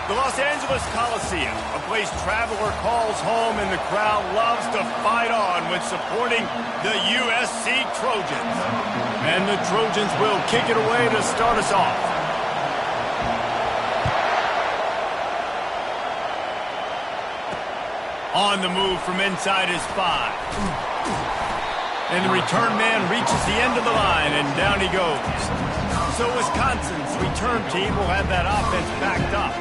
The Los Angeles Coliseum, a place traveler calls home and the crowd loves to fight on when supporting the USC Trojans. And the Trojans will kick it away to start us off. On the move from inside his 5. And the return man reaches the end of the line, and down he goes. So Wisconsin's return team will have that offense backed up.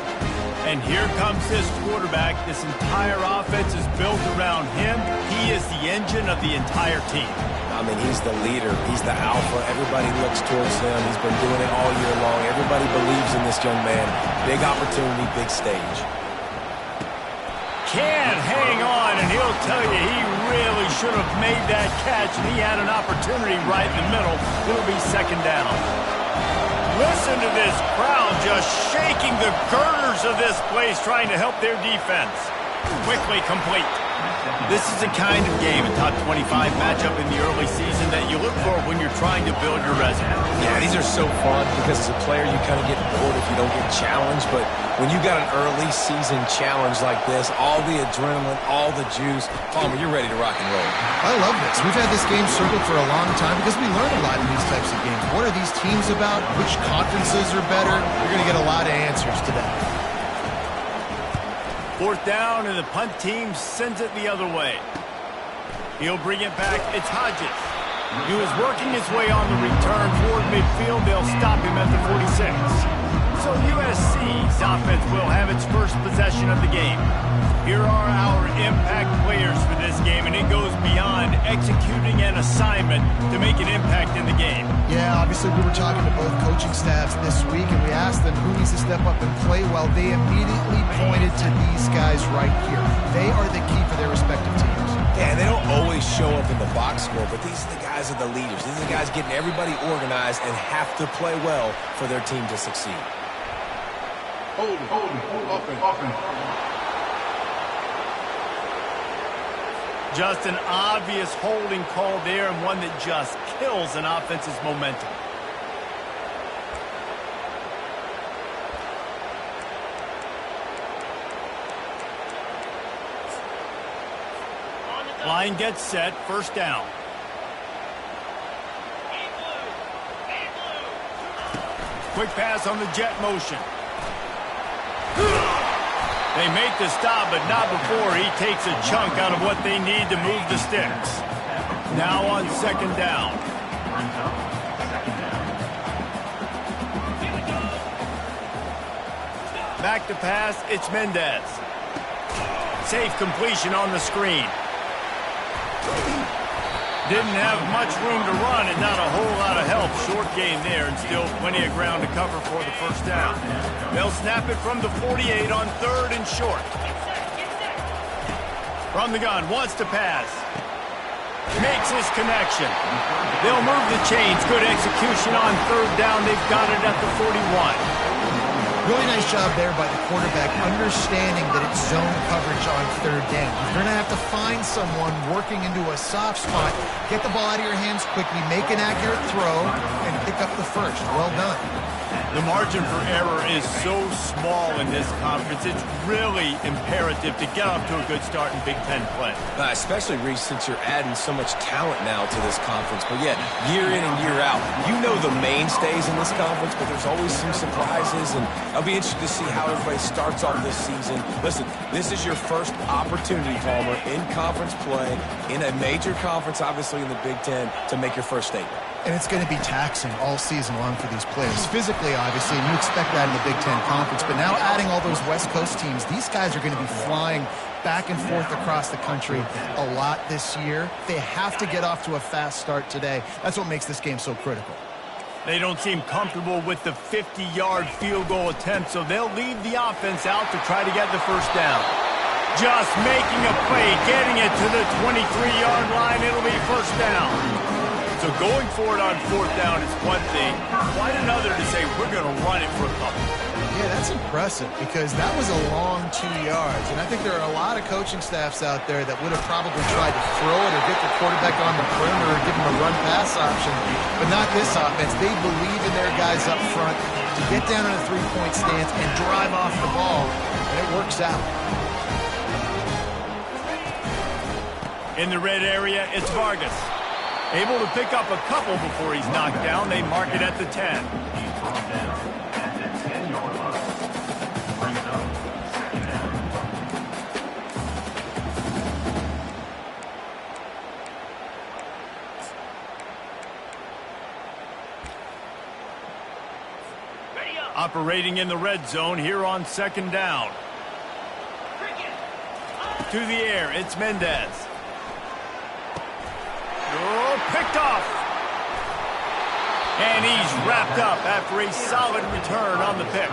And here comes this quarterback. This entire offense is built around him. He is the engine of the entire team. I mean, he's the leader. He's the alpha. Everybody looks towards him. He's been doing it all year long. Everybody believes in this young man. Big opportunity, big stage. Can't hang on, and he'll tell you he really should have made that catch, and he had an opportunity right in the middle. It'll be second down. Listen to this crowd just shaking the girders of this place, trying to help their defense. Quickly complete. This is the kind of game, a top 25 matchup in the early season, that you look for when you're trying to build your resume. Yeah, these are so fun because as a player you kind of get bored if you don't get challenged, but when you got an early season challenge like this, all the adrenaline, all the juice, Palmer, you're ready to rock and roll. I love this. We've had this game circled for a long time because we learn a lot in these types of games. What are these teams about? Which conferences are better? You're going to get a lot of answers today. Fourth down, and the punt team sends it the other way. He'll bring it back. It's Hodges. He was working his way on the return toward midfield. They'll stop him at the 46. So USC's offense will have its first possession of the game. Here are our impact players for this game, and it goes beyond executing an assignment to make an impact in the game. Yeah, obviously we were talking to both coaching staffs this week, and we asked them who needs to step up and play well. They immediately pointed to these guys right here. They are the key for their respective teams. Yeah, and they don't always show up in the box score, but these are the guys are the leaders. These are the guys getting everybody organized and have to play well for their team to succeed. Hold it. Just an obvious holding call there, and one that just kills an offense's momentum. Line gets set, first down. Quick pass on the jet motion. They make the stop, but not before he takes a chunk out of what they need to move the sticks. Now on second down. Back to pass, it's Mendez. Safe completion on the screen. Didn't have much room to run and not a whole lot of help. Short gain there, and still plenty of ground to cover for the first down. They'll snap it from the 48 on third and short. From the gun, wants to pass. Makes his connection. They'll move the chains. Good execution on third down. They've got it at the 41. Really nice job there by the quarterback, understanding that it's zone coverage on third down. You're going to have to find someone working into a soft spot, get the ball out of your hands quickly, make an accurate throw, and pick up the first. Well done. The margin for error is so small in this conference. It's really imperative to get off to a good start in Big Ten play. Especially, Reese, since you're adding so much talent now to this conference. But yeah, year in and year out, you know the mainstays in this conference, but there's always some surprises, and I'll be interested to see how everybody starts off this season. Listen, this is your first opportunity, Palmer, in conference play, in a major conference, obviously in the Big Ten, to make your first statement. And it's going to be taxing all season long for these players. Physically, obviously, and you expect that in the Big Ten Conference. But now adding all those West Coast teams, these guys are going to be flying back and forth across the country a lot this year. They have to get off to a fast start today. That's what makes this game so critical. They don't seem comfortable with the 50-yard field goal attempt, so they'll leave the offense out to try to get the first down. Just making a play, getting it to the 23-yard line. It'll be first down. So going for it on fourth down is one thing, quite another to say we're going to run it for a couple. Yeah, that's impressive because that was a long 2 yards. And I think there are a lot of coaching staffs out there that would have probably tried to throw it or get the quarterback on the perimeter or give him a run-pass option, but not this offense. They believe in their guys up front to get down in a three-point stance and drive off the ball, and it works out. In the red area, it's Vargas. Able to pick up a couple before he's knocked down. They mark it at the 10. Operating in the red zone here on second down. To the air, it's Mendez. Oh, picked off. And he's wrapped up after a solid return on the pick.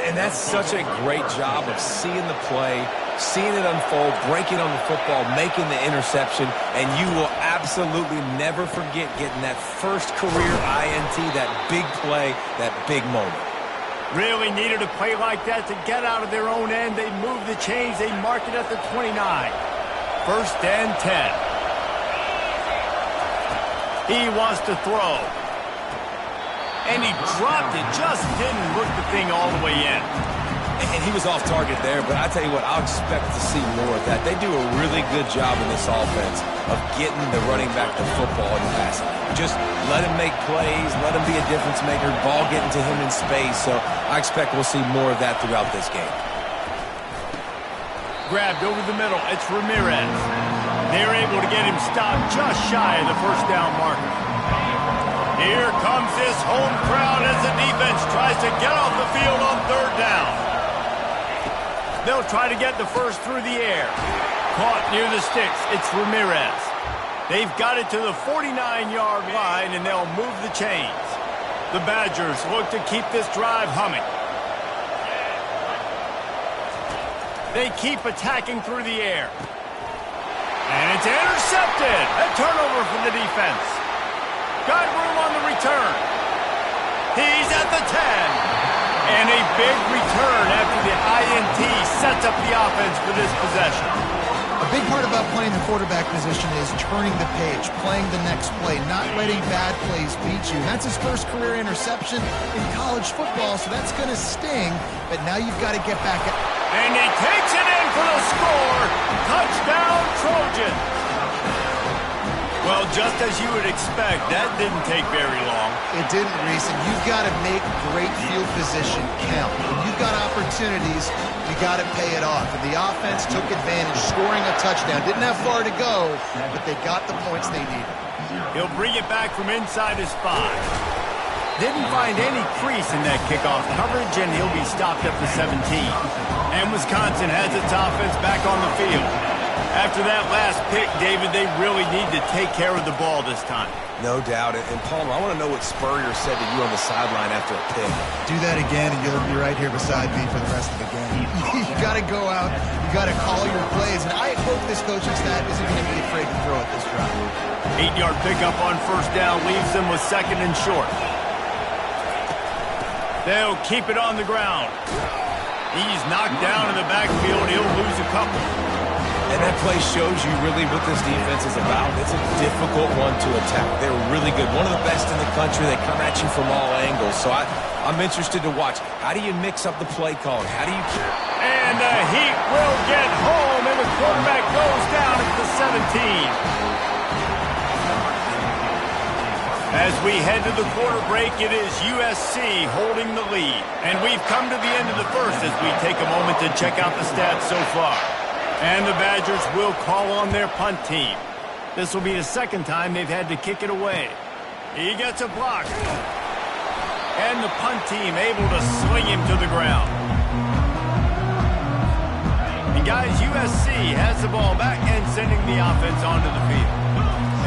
And that's such a great job of seeing the play, seeing it unfold, breaking on the football, making the interception, and you will absolutely never forget getting that first career INT, that big play, that big moment. Really needed a play like that to get out of their own end. They move the chains. They mark it at the 29. First and 10. He wants to throw. And he dropped it. Just didn't look the thing all the way in. And he was off target there, but I tell you what, I'll expect to see more of that. They do a really good job in this offense of getting the running back the football and passing. Just let him make plays, let him be a difference maker, ball getting to him in space. So I expect we'll see more of that throughout this game. Grabbed over the middle, it's Ramirez. They're able to get him stopped just shy of the first down marker. Here comes this home crowd as the defense tries to get off the field on third down. They'll try to get the first through the air. Caught near the sticks, it's Ramirez. They've got it to the 49-yard line, and they'll move the chains. The Badgers look to keep this drive humming. They keep attacking through the air. And it's intercepted. A turnover for the defense. Got room on the return. He's at the 10. And a big return after the INT sets up the offense for this possession. A big part about playing the quarterback position is turning the page, playing the next play, not letting bad plays beat you. And that's his first career interception in college football, so that's going to sting. But now you've got to get back at... And he takes it in for the score. Touchdown, Trojans. Well, just as you would expect, that didn't take very long. It didn't, Reese, and you've got to make great field position count. When you've got opportunities, you got to pay it off. And the offense took advantage, scoring a touchdown. Didn't have far to go, but they got the points they needed. He'll bring it back from inside his 5. Didn't find any crease in that kickoff coverage, and he'll be stopped at the 17. And Wisconsin has its offense back on the field. After that last pick, David, they really need to take care of the ball this time. No doubt. And Palmer, I want to know what Spurrier said to you on the sideline after a pick. Do that again, and you'll be right here beside me for the rest of the game. You got to go out. You got to call your plays. And I hope this coaching staff isn't going to be afraid to throw at this drive. 8-yard pickup on first down leaves them with second and short. They'll keep it on the ground. He's knocked down in the backfield. He'll lose a couple. And that play shows you really what this defense is about. It's a difficult one to attack. They're really good. One of the best in the country. They come at you from all angles. So I'm interested to watch. How do you mix up the play calling? How do you... And the Heat will get home, and the quarterback goes down at the 17. As we head to the quarter break, it is USC holding the lead. And we've come to the end of the first as we take a moment to check out the stats so far. And the Badgers will call on their punt team. This will be the second time they've had to kick it away. He gets a block. And the punt team able to sling him to the ground. And guys, USC has the ball back and sending the offense onto the field.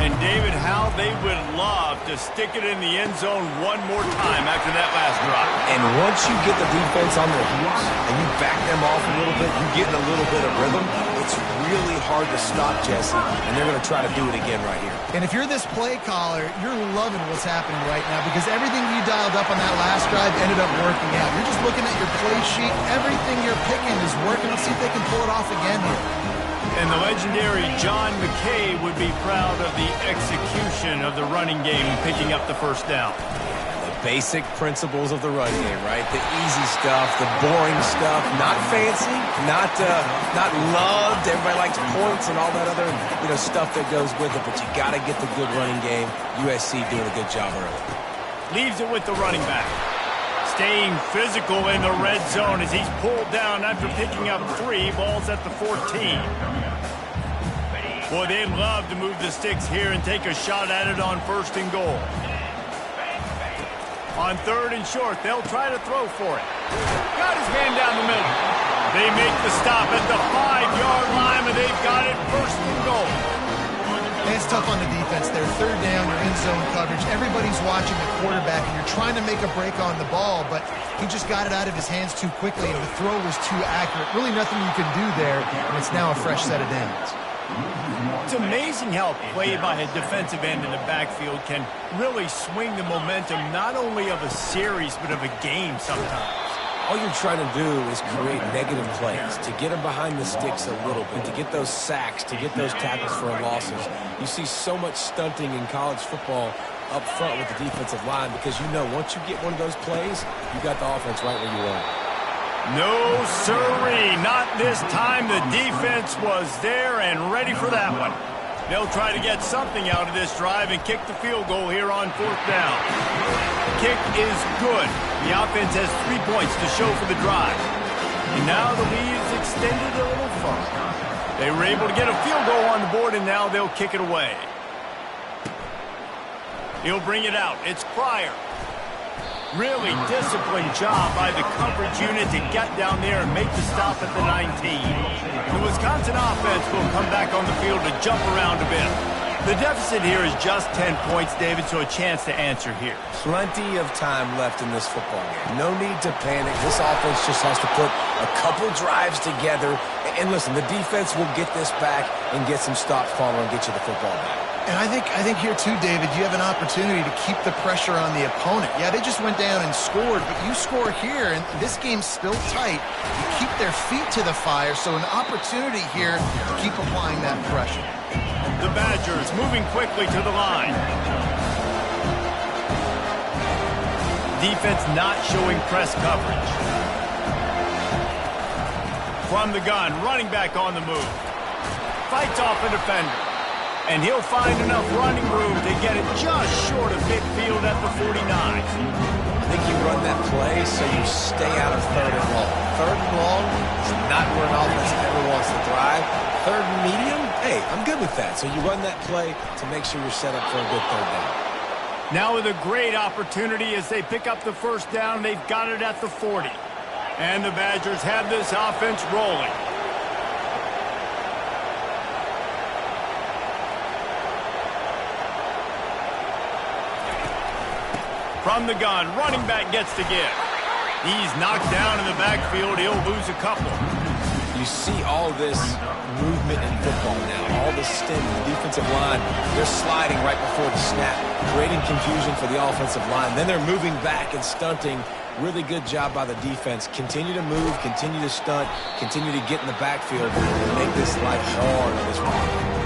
And David, how they would love to stick it in the end zone one more time after that last drive. And once you get the defense on their heels and you back them off a little bit, you get in a little bit of rhythm, it's really hard to stop, Jesse, and they're going to try to do it again right here. And if you're this play caller, you're loving what's happening right now because everything you dialed up on that last drive ended up working out. You're just looking at your play sheet. Everything you're picking is working. Let's see if they can pull it off again here. And the legendary John McKay would be proud of the execution of the running game picking up the first down. The basic principles of the run game, right? The easy stuff, the boring stuff, not fancy, not loved. Everybody likes points and all that other stuff that goes with it, but you got to get the good running game. USC doing a good job early. Leaves it with the running back. Staying physical in the red zone as he's pulled down after picking up 3 balls at the 14. Boy, they'd love to move the sticks here and take a shot at it on 1st and goal. On 3rd and short, they'll try to throw for it. Got his man down the middle. They make the stop at the 5-yard line, and they've got it 1st and goal. And it's tough on the defense there. 3rd down, you're in zone coverage. Everybody's watching the quarterback, and you're trying to make a break on the ball, but he just got it out of his hands too quickly, and the throw was too accurate. Really nothing you can do there, and it's now a fresh set of downs. It's amazing how a play by a defensive end in the backfield can really swing the momentum not only of a series, but of a game sometimes. All you're trying to do is create negative plays, to get them behind the sticks a little bit, to get those sacks, to get those tackles for losses. You see so much stunting in college football up front with the defensive line because once you get one of those plays, you got the offense right where you want it. No, sirree, not this time. The defense was there and ready for that one. They'll try to get something out of this drive and kick the field goal here on 4th down. Kick is good. The offense has 3 points to show for the drive. And now the lead is extended a little further. They were able to get a field goal on the board, and now they'll kick it away. He'll bring it out. It's Pryor. Really disciplined job by the coverage unit to get down there and make the stop at the 19. The Wisconsin offense will come back on the field to jump around a bit. The deficit here is just 10 points, David, so a chance to answer here. Plenty of time left in this football game. No need to panic. This offense just has to put a couple drives together. And listen, the defense will get this back and get some stops, Palmer, and get you the football back. And I think here too, David, you have an opportunity to keep the pressure on the opponent. Yeah, they just went down and scored, but you score here, and this game's still tight. You keep their feet to the fire, so an opportunity here to keep applying that pressure. The Badgers moving quickly to the line. Defense not showing press coverage. From the gun, running back on the move. Fights off a defender. And he'll find enough running room to get it just short of midfield at the 49. I think you run that play so you stay out of 3rd and long. 3rd and long is not where an offense ever wants to thrive. 3rd and medium, hey, I'm good with that. So you run that play to make sure you're set up for a good 3rd down. Now with a great opportunity as they pick up the 1st down, they've got it at the 40. And the Badgers have this offense rolling. From the gun, running back gets to give. He's knocked down in the backfield. He'll lose a couple. You see all this movement in football now. All the stem, the defensive line, they're sliding right before the snap, creating confusion for the offensive line. Then they're moving back and stunting. Really good job by the defense. Continue to move, continue to stunt, continue to get in the backfield and make this life hard on this one.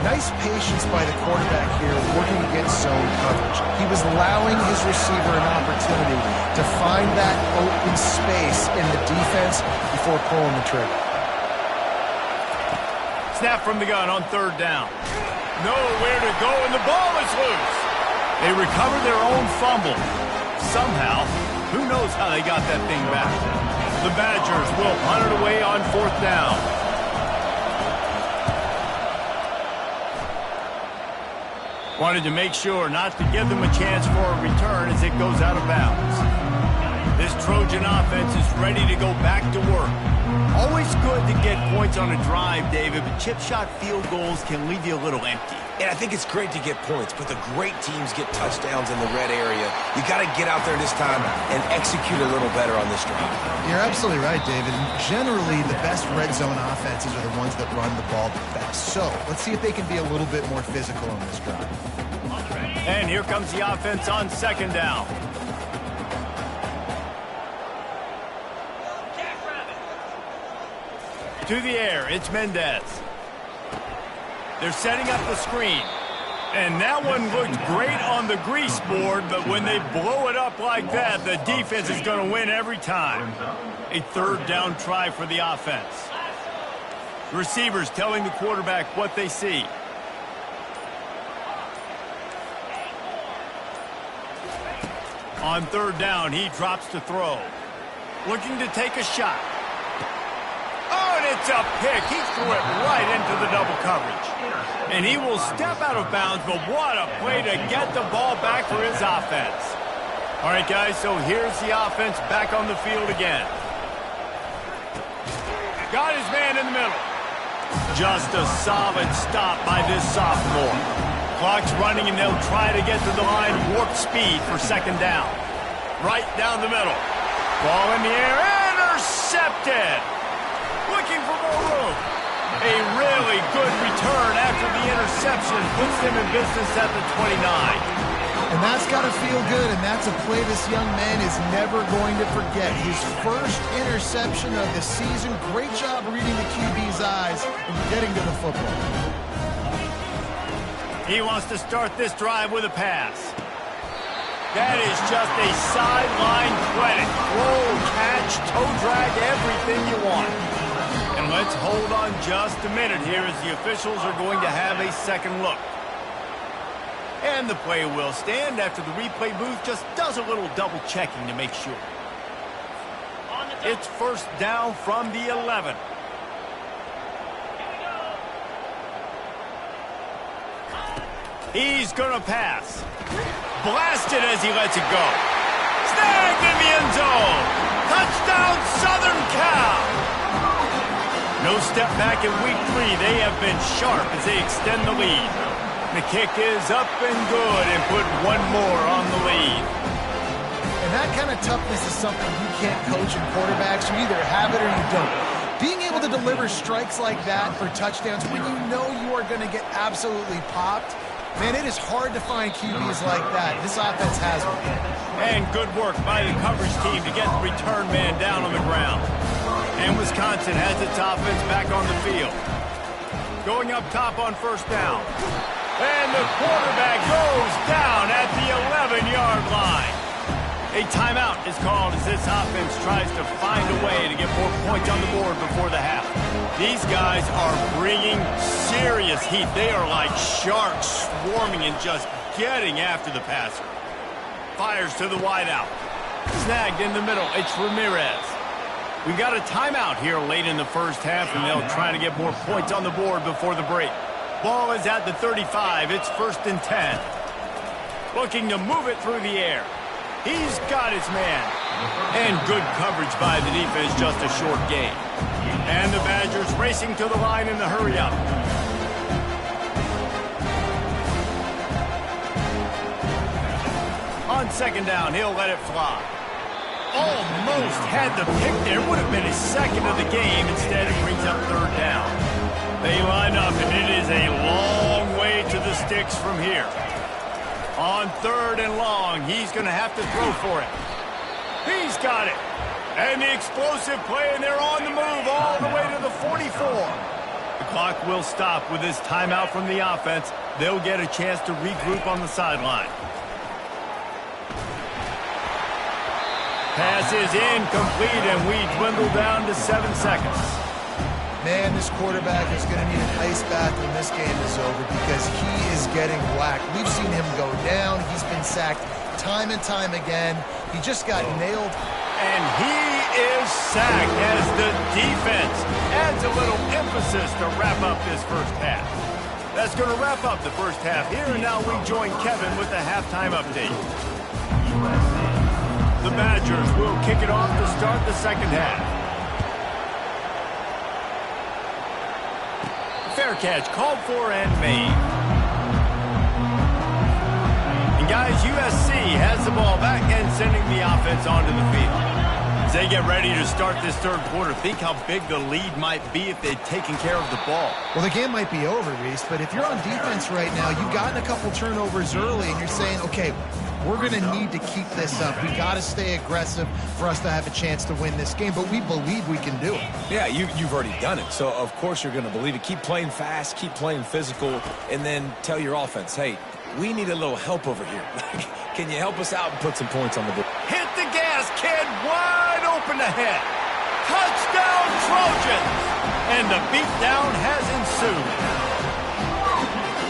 Nice patience by the quarterback here working against zone coverage. He was allowing his receiver an opportunity to find that open space in the defense before pulling the trigger. Snap from the gun on 3rd down. Nowhere to go, and the ball is loose. They recover their own fumble. Somehow, who knows how they got that thing back. The Badgers will punt it away on 4th down. Wanted to make sure not to give them a chance for a return as it goes out of bounds. This Trojan offense is ready to go back to work. Always good good to get points on a drive, David, but chip shot field goals can leave you a little empty. And I think it's great to get points, but the great teams get touchdowns in the red area. You got to get out there this time and execute a little better on this drive. You're absolutely right, David. And generally, the best red zone offenses are the ones that run the ball the best. So let's see if they can be a little bit more physical on this drive. And here comes the offense on second down. To the air, it's Mendez. They're setting up the screen. And that one looked great on the grease board, but when they blow it up like that, the defense is going to win every time. A third down try for the offense. Receivers telling the quarterback what they see. On third down, he drops to throw. Looking to take a shot. Oh, and it's a pick. He threw it right into the double coverage. And he will step out of bounds, but what a play to get the ball back for his offense. All right, guys, so here's the offense back on the field again. Got his man in the middle. Just a solid stop by this sophomore. Clock's running, and they'll try to get to the line warp speed for second down. Right down the middle. Ball in the air, intercepted. Looking for more room. A really good return after the interception puts them in business at the 29. And that's got to feel good, and that's a play this young man is never going to forget. His first interception of the season. Great job reading the QB's eyes and getting to the football. He wants to start this drive with a pass. That is just a sideline credit. Roll, catch, toe drag, everything you want. And let's hold on just a minute here as the officials are going to have a second look. And the play will stand after the replay booth just does a little double checking to make sure. It's first down from the 11. He's going to pass. Blasted as he lets it go. Snagged in the end zone. Touchdown, Southern Cal. No step back in week 3. They have been sharp as they extend the lead. The kick is up and good and put one more on the lead. And that kind of toughness is something you can't coach in quarterbacks. You either have it or you don't. Being able to deliver strikes like that for touchdowns when you know you are going to get absolutely popped, man, it is hard to find QBs like that. This offense has one. And good work by the coverage team to get the return man down on the ground. And Wisconsin has its offense back on the field. Going up top on first down. And the quarterback goes down at the 11-yard line. A timeout is called as this offense tries to find a way to get more points on the board before the half. These guys are bringing serious heat. They are like sharks swarming and just getting after the passer. Fires to the wideout. Snagged in the middle. It's Ramirez. We've got a timeout here late in the first half, and they'll try to get more points on the board before the break. Ball is at the 35. It's first and 10. Looking to move it through the air. He's got his man. And good coverage by the defense, just a short gain. And the Badgers racing to the line in the hurry-up. On second down, he'll let it fly. Almost had the pick there. Would have been his second of the game. Instead, it brings up third down. They line up, and it is a long way to the sticks from here. On third and long, he's going to have to throw for it. He's got it. And the explosive play, and they're on the move all the way to the 44. The clock will stop with this timeout from the offense. They'll get a chance to regroup on the sideline. Pass is incomplete, and we dwindle down to 7 seconds. Man, this quarterback is going to need an ice bath when this game is over because he is getting whacked. We've seen him go down. He's been sacked time and time again. He just got nailed. And he is sacked as the defense adds a little emphasis to wrap up this first half. That's going to wrap up the first half here, and now we join Kevin with the halftime update. The Badgers will kick it off to start the second half. Fair catch called for and made. And guys, USC has the ball back and sending the offense onto the field. As they get ready to start this third quarter, think how big the lead might be if they'd taken care of the ball. Well, the game might be over, Reese, but if you're on defense right now, you've gotten a couple turnovers early, and you're saying, okay, we're going to need to keep this up. We got to stay aggressive for us to have a chance to win this game, but we believe we can do it. Yeah, you've already done it, so of course you're going to believe it. Keep playing fast, keep playing physical, and then tell your offense, hey, we need a little help over here. Can you help us out and put some points on the board? Hit the gas, kid. Wide open ahead. Touchdown, Trojans. And the beatdown has ensued.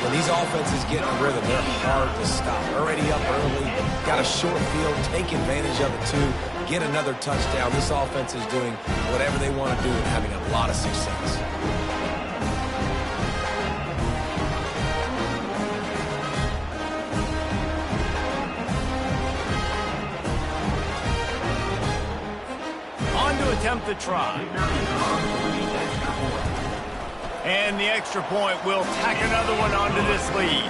When these offenses get in a rhythm, they're hard to stop. Already up early, got a short field, take advantage of it too, get another touchdown. This offense is doing whatever they want to do and having a lot of success. Attempt the try. And the extra point will tack another one onto this lead.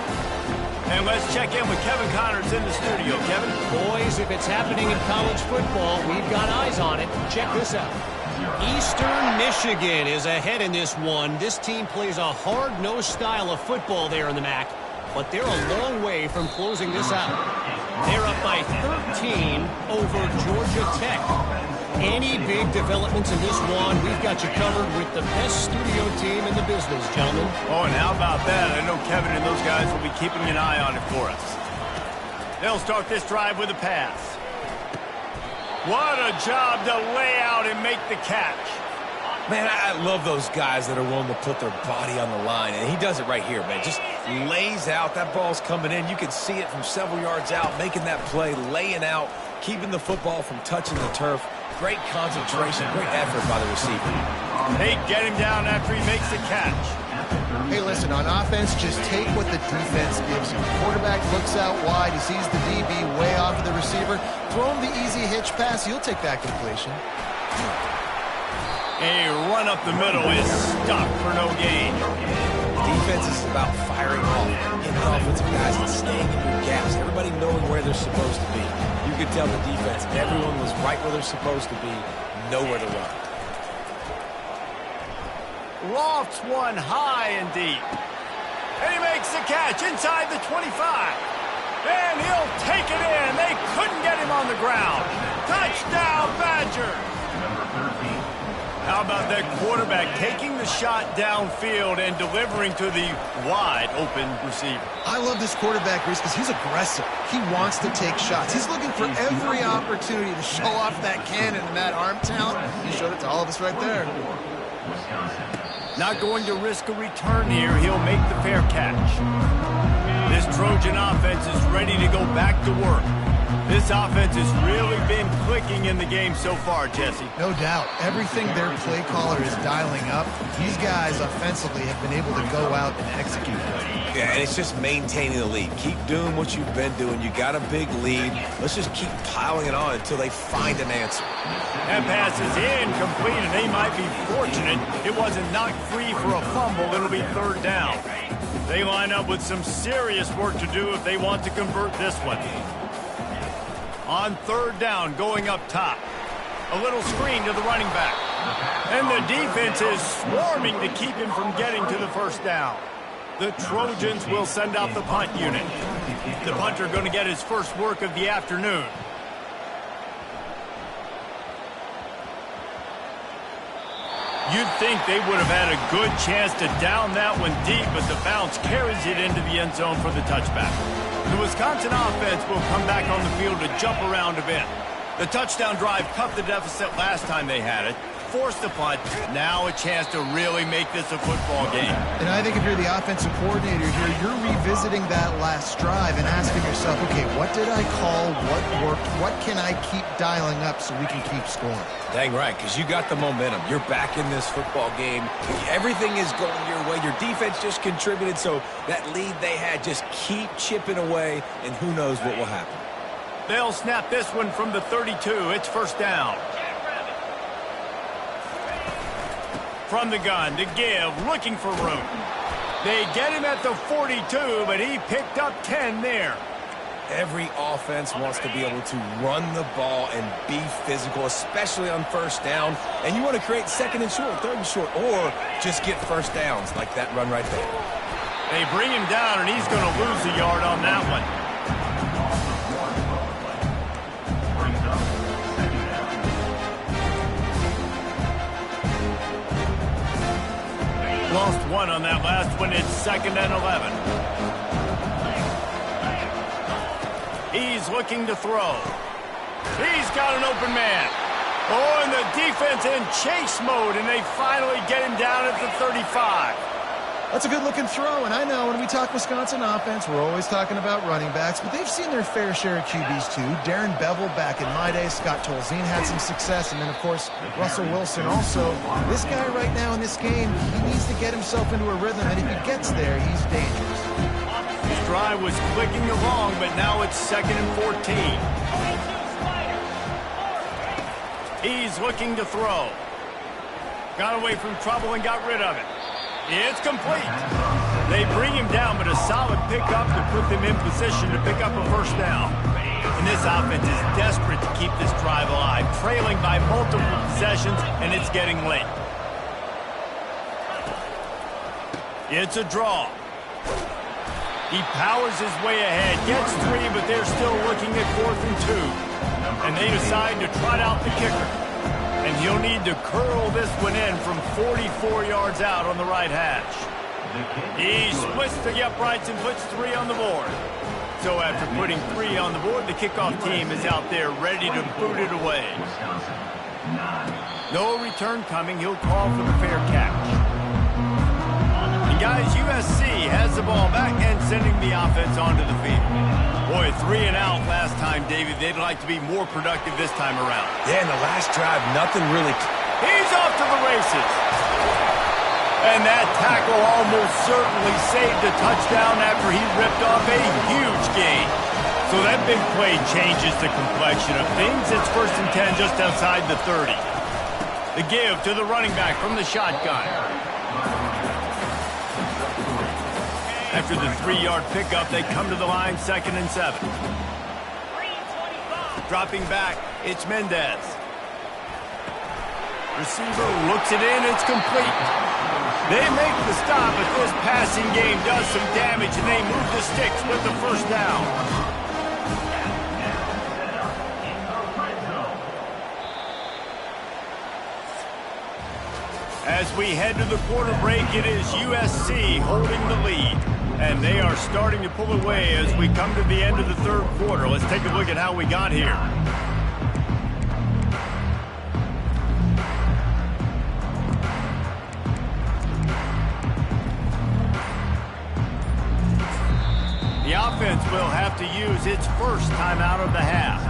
And let's check in with Kevin Connors in the studio. Kevin? Boys, if it's happening in college football, we've got eyes on it. Check this out. Eastern Michigan is ahead in this one. This team plays a hard-nosed style of football there in the MAC, but they're a long way from closing this out. They're up by 13 over Georgia Tech. Any big developments in this one, we've got you covered with the best studio team in the business, gentlemen. Oh, and how about that? I know Kevin and those guys will be keeping an eye on it for us. They'll start this drive with a pass. What a job to lay out and make the catch. Man, I love those guys that are willing to put their body on the line, and he does it right here, man. Just lays out. That ball's coming in. You can see it from several yards out, making that play, laying out, keeping the football from touching the turf. Great concentration, great effort by the receiver. They get him down after he makes the catch. Hey, listen, on offense, just take what the defense gives you. Quarterback looks out wide. He sees the DB way off of the receiver. Throw him the easy hitch pass. He'll take that completion. A run up the middle is stuck for no gain. Defense is about firing off, getting offensive guys and staying in your gaps. Everybody knowing where they're supposed to be. You could tell the defense, everyone was right where they're supposed to be, nowhere to run. Lofts one high and deep. And he makes the catch inside the 25. And he'll take it in. They couldn't get him on the ground. Touchdown, Badgers. How about that quarterback taking the shot downfield and delivering to the wide open receiver? I love this quarterback, Reese, because he's aggressive. He wants to take shots. He's looking for every opportunity to show off that cannon and that arm talent. He showed it to all of us right there. Not going to risk a return here. He'll make the fair catch. This Trojan offense is ready to go back to work. This offense has really been clicking in the game so far, Jesse. No doubt. Everything their play caller is dialing up, these guys offensively have been able to go out and execute. Yeah, and it's just maintaining the lead. Keep doing what you've been doing. You got a big lead. Let's just keep piling it on until they find an answer. That pass is incomplete, and they might be fortunate it wasn't knocked free for a fumble. It'll be third down. They line up with some serious work to do if they want to convert this one. On third down, going up top. A little screen to the running back. And the defense is swarming to keep him from getting to the first down. The Trojans will send out the punt unit. The punter going to get his first work of the afternoon. You'd think they would have had a good chance to down that one deep, but the bounce carries it into the end zone for the touchback. The Wisconsin offense will come back on the field to jump around a bit. The touchdown drive cut the deficit last time they had it, forced the punt. Now a chance to really make this a football game. And I think if you're the offensive coordinator here, you're revisiting that last drive and asking yourself, okay, what did I call? What worked? What can I keep dialing up so we can keep scoring? Dang right, because you got the momentum. You're back in this football game. Everything is going your way. Your defense just contributed, so that lead they had, just keep chipping away, and who knows what will happen. They'll snap this one from the 32. It's first down. From the gun to give, looking for room. They get him at the 42, but he picked up 10 there. Every offense wants to be able to run the ball and be physical, especially on first down. And you want to create second and short, third and short, or just get first downs like that run right there. They bring him down, and he's going to lose a yard on that one. Lost one on that last one. It's 2nd and 11. He's looking to throw. He's got an open man. Oh, and the defense in chase mode, and they finally get him down at the 35. That's a good-looking throw, and I know when we talk Wisconsin offense, we're always talking about running backs, but they've seen their fair share of QBs too. Darren Bevel back in my day, Scott Tolzien had some success, and then, of course, Russell Wilson also. This guy right now in this game, he needs to get himself into a rhythm, and if he gets there, he's dangerous. His drive was clicking along, but now it's 2nd and 14. He's looking to throw. Got away from trouble and got rid of it. It's complete. They bring him down, but a solid pickup to put them in position to pick up a first down. And this offense is desperate to keep this drive alive, trailing by multiple possessions, and it's getting late. It's a draw. He powers his way ahead, gets 3, but they're still looking at 4th and 2. And they decide to trot out the kicker. And he'll need to curl this one in from 44 yards out on the right hash. He splits the uprights and puts 3 on the board. So after putting 3 on the board, the kickoff team is out there ready to boot it away. No return coming. He'll call for the fair catch. And guys, USC has the ball back and sending the offense onto the field. Boy, 3 and out last time, David. They'd like to be more productive this time around. Yeah, in the last drive, nothing really... He's off to the races. And that tackle almost certainly saved a touchdown after he ripped off a huge gain. So that big play changes the complexion of things. It's 1st and 10 just outside the 30. The give to the running back from the shotgun. After the 3-yard pickup, they come to the line, 2nd and 7. Dropping back, it's Mendez. Receiver looks it in, it's complete. They make the stop, but this passing game does some damage, and they move the sticks with the first down. As we head to the quarter break, it is USC holding the lead. And they are starting to pull away as we come to the end of the 3rd quarter. Let's take a look at how we got here. The offense will have to use its first timeout of the half.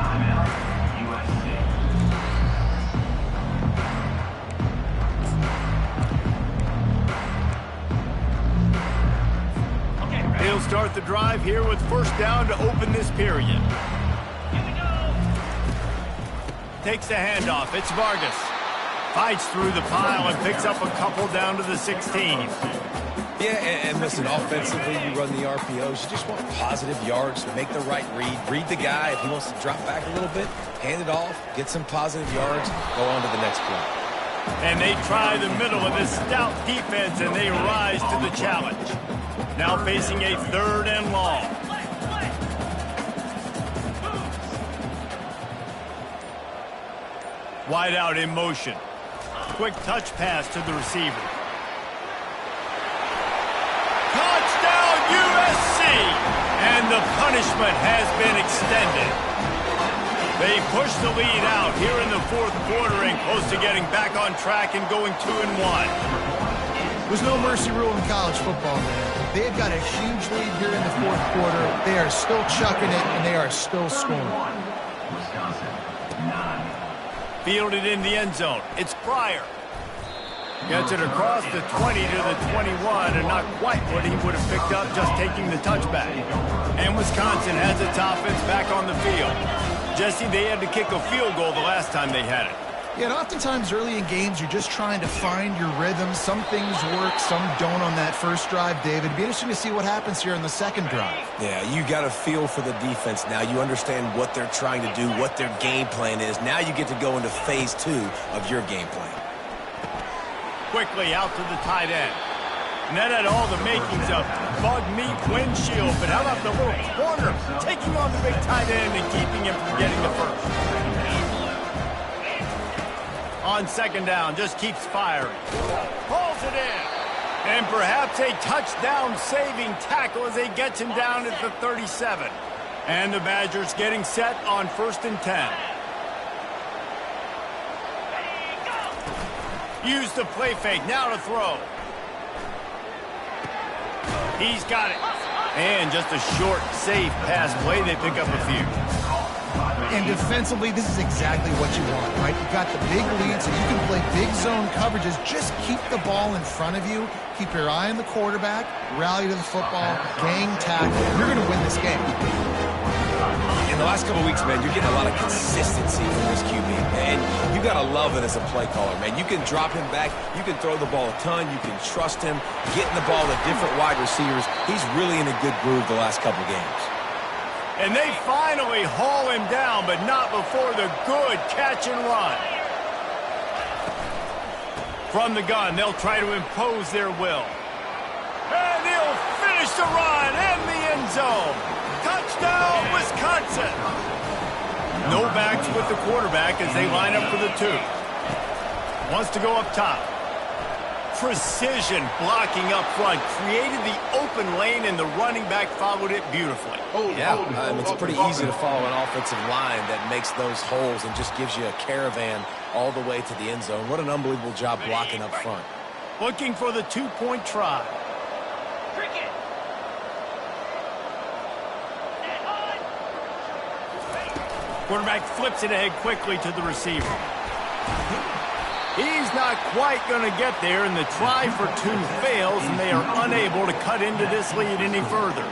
He'll start the drive here with first down to open this period. Takes the handoff. It's Vargas. Fights through the pile and picks up a couple down to the 16. Yeah, and listen, offensively, you run the RPOs. You just want positive yards, make the right read the guy. If he wants to drop back a little bit, hand it off, get some positive yards, go on to the next play. And they try the middle of this stout defense, and they rise to the challenge. Now facing a 3rd and long. Wide out in motion. Quick touch pass to the receiver. Touchdown USC! And the punishment has been extended. They push the lead out here in the 4th quarter and close to getting back on track and going 2-1. There's no mercy rule in college football, man. They've got a huge lead here in the 4th quarter. They are still chucking it, and they are still scoring. Fielded in the end zone. It's Pryor. Gets it across the 20 to the 21, and not quite what he would have picked up just taking the touchback. And Wisconsin has its offense back on the field. Jesse, they had to kick a field goal the last time they had it. Yeah, and oftentimes early in games, you're just trying to find your rhythm. Some things work, some don't on that first drive, David. It'd be interesting to see what happens here in the second drive. Yeah, you got a feel for the defense now. You understand what they're trying to do, what their game plan is. Now you get to go into phase 2 of your game plan. Quickly out to the tight end. And that had all the makings of bug meat windshield. But how about the little corner taking on the big tight end and keeping him from getting the first? On second down, just keeps firing. Pulls it in. And perhaps a touchdown-saving tackle as they get him down at the 37. And the Badgers getting set on 1st and 10. Use the play fake, now to throw. He's got it. And just a short, safe pass play. They pick up a few. And defensively, this is exactly what you want, right? You've got the big lead, so you can play big zone coverages. Just keep the ball in front of you. Keep your eye on the quarterback. Rally to the football. Gang tackle. You're going to win this game. In the last couple weeks, man, you're getting a lot of consistency from this QB. And you got to love it as a play caller, man. You can drop him back. You can throw the ball a ton. You can trust him. Getting the ball to different wide receivers. He's really in a good groove the last couple games. And they finally haul him down, but not before the good catch and run. From the gun, they'll try to impose their will. And he'll finish the run in the end zone. Touchdown, Wisconsin. No backs with the quarterback as they line up for the 2. Wants to go up top. Precision blocking up front. Created the open lane, and the running back followed it beautifully. It's pretty easy to follow an offensive line that makes those holes and just gives you a caravan all the way to the end zone. What an unbelievable job blocking up front. Looking for the 2-point try. Quarterback flips it ahead quickly to the receiver. He's not quite going to get there, and the try for 2 fails, and they are unable to cut into this lead any further.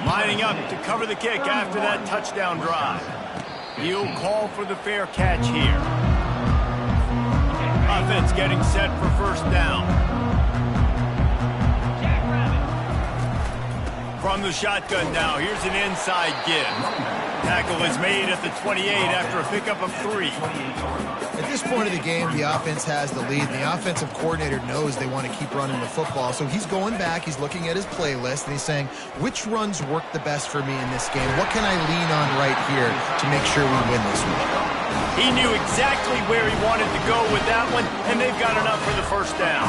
Lining up to cover the kick after that touchdown drive. He'll call for the fair catch here. Offense getting set for 1st down. From the shotgun now, here's an inside give. Tackle is made at the 28 after a pickup of 3. At this point of the game, the offense has the lead, and the offensive coordinator knows they want to keep running the football. So he's going back, he's looking at his playlist, and he's saying, which runs work the best for me in this game? What can I lean on right here to make sure we win this one? He knew exactly where he wanted to go with that one, and they've got enough for the 1st down.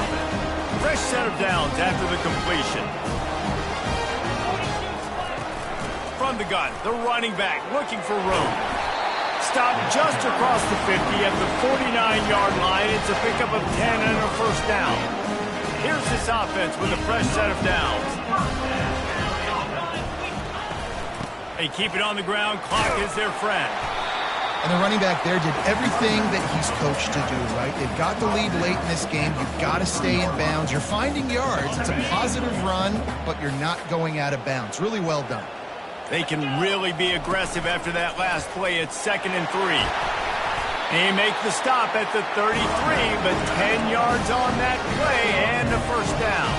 Fresh set of downs after the completion. From the gun, the running back looking for room. Stopped just across the 50 at the 49-yard line. It's a pickup of 10 and a 1st down. Here's this offense with a fresh set of downs. They keep it on the ground. Clock is their friend. And the running back there did everything that he's coached to do, right? They've got the lead late in this game. You've got to stay in bounds. You're finding yards. It's a positive run, but you're not going out of bounds. Really well done. They can really be aggressive after that last play. It's 2nd and 3. They make the stop at the 33, but 10 yards on that play and a 1st down.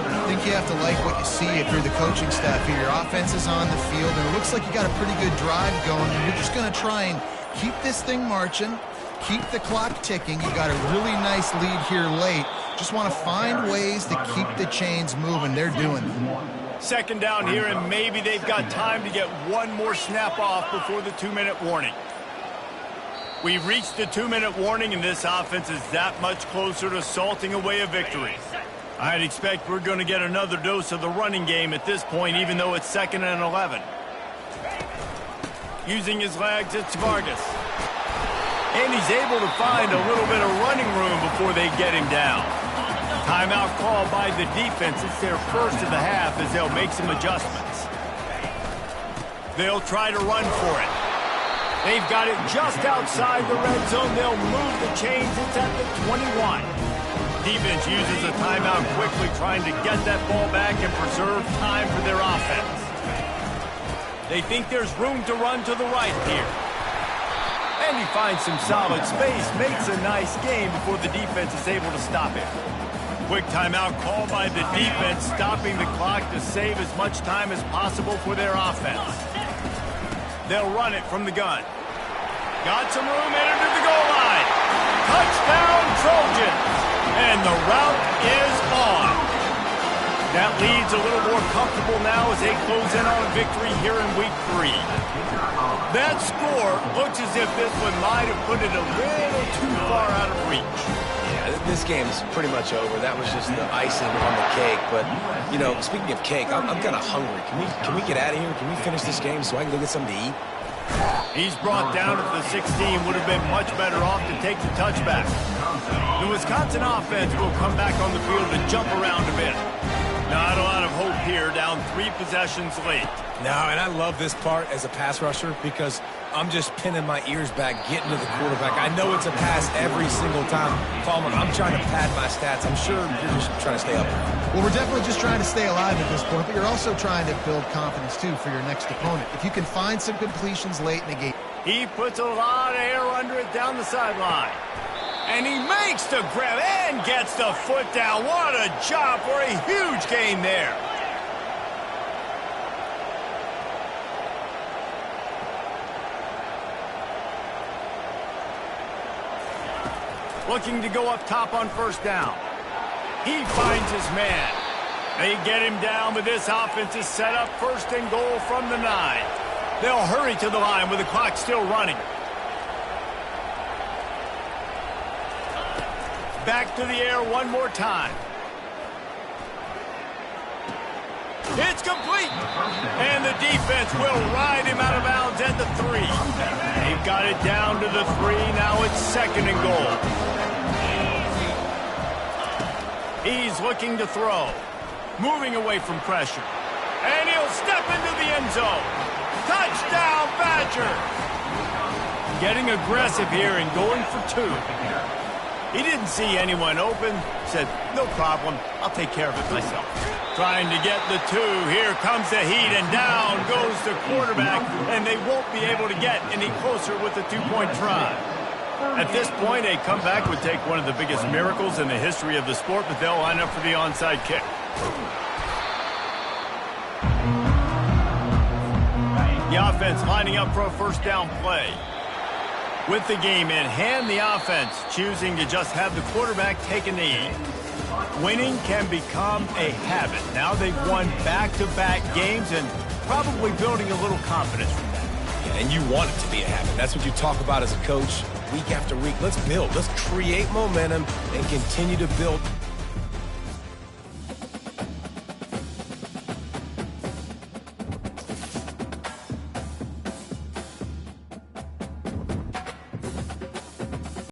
I think you have to like what you see if you're the coaching staff here. Your offense is on the field, and it looks like you got a pretty good drive going. And you're just going to try and keep this thing marching, keep the clock ticking. You got a really nice lead here late. Just want to find ways to keep the chains moving. They're doing it. 2nd down here, and maybe they've got time to get one more snap off before the 2-minute warning. We've reached the 2-minute warning, and this offense is that much closer to salting away a victory. I'd expect we're going to get another dose of the running game at this point, even though it's 2nd and 11. Using his legs, it's Vargas. And he's able to find a little bit of running room before they get him down. Timeout called by the defense. It's their 1st of the half as they'll make some adjustments. They'll try to run for it. They've got it just outside the red zone. They'll move the chains. It's at the 21. Defense uses a timeout quickly, trying to get that ball back and preserve time for their offense. They think there's room to run to the right here. And he finds some solid space, makes a nice game before the defense is able to stop him. Quick timeout called by the defense, stopping the clock to save as much time as possible for their offense. They'll run it from the gun. Got some room, entered to the goal line. Touchdown, Trojans! And the route is on. That lead's a little more comfortable now as they close in on a victory here in Week 3. That score looks as if this one might have put it a little too far out of reach. Yeah, this game's pretty much over. That was just the icing on the cake. But, you know, speaking of cake, I'm kind of hungry. Can we get out of here? Can we finish this game so I can go get something to eat? He's brought down at the 16. Would have been much better off to take the touchback. The Wisconsin offense will come back on the field and jump around a bit. Not a lot of hope here, down 3 possessions late. No, and I love this part as a pass rusher because I'm just pinning my ears back, getting to the quarterback. I know it's a pass every single time. Coleman, I'm trying to pad my stats. I'm sure you're just trying to stay up. Well, we're definitely just trying to stay alive at this point, but you're also trying to build confidence, too, for your next opponent. If you can find some completions late in the game. He puts a lot of air under it down the sideline. And he makes the grab and gets the foot down. What a job for a huge gain there. Looking to go up top on first down. He finds his man. They get him down, but this offense is set up first and goal from the 9. They'll hurry to the line with the clock still running. Back to the air one more time. It's complete. And the defense will ride him out of bounds at the 3. They've got it down to the 3. Now it's second and goal. He's looking to throw. Moving away from pressure. And he'll step into the end zone. Touchdown, Badgers! Getting aggressive here and going for 2. He didn't see anyone open. Said, no problem. I'll take care of it myself. Trying to get the 2. Here comes the heat, and down goes the quarterback, and they won't be able to get any closer with the 2-point try. At this point, a comeback would take one of the biggest miracles in the history of the sport, but they'll line up for the onside kick. The offense lining up for a first down play. With the game in hand, the offense choosing to just have the quarterback take a knee. Winning can become a habit. Now they've won back-to-back games and probably building a little confidence from that. Yeah, and you want it to be a habit. That's what you talk about as a coach week after week. Let's build. Let's create momentum and continue to build.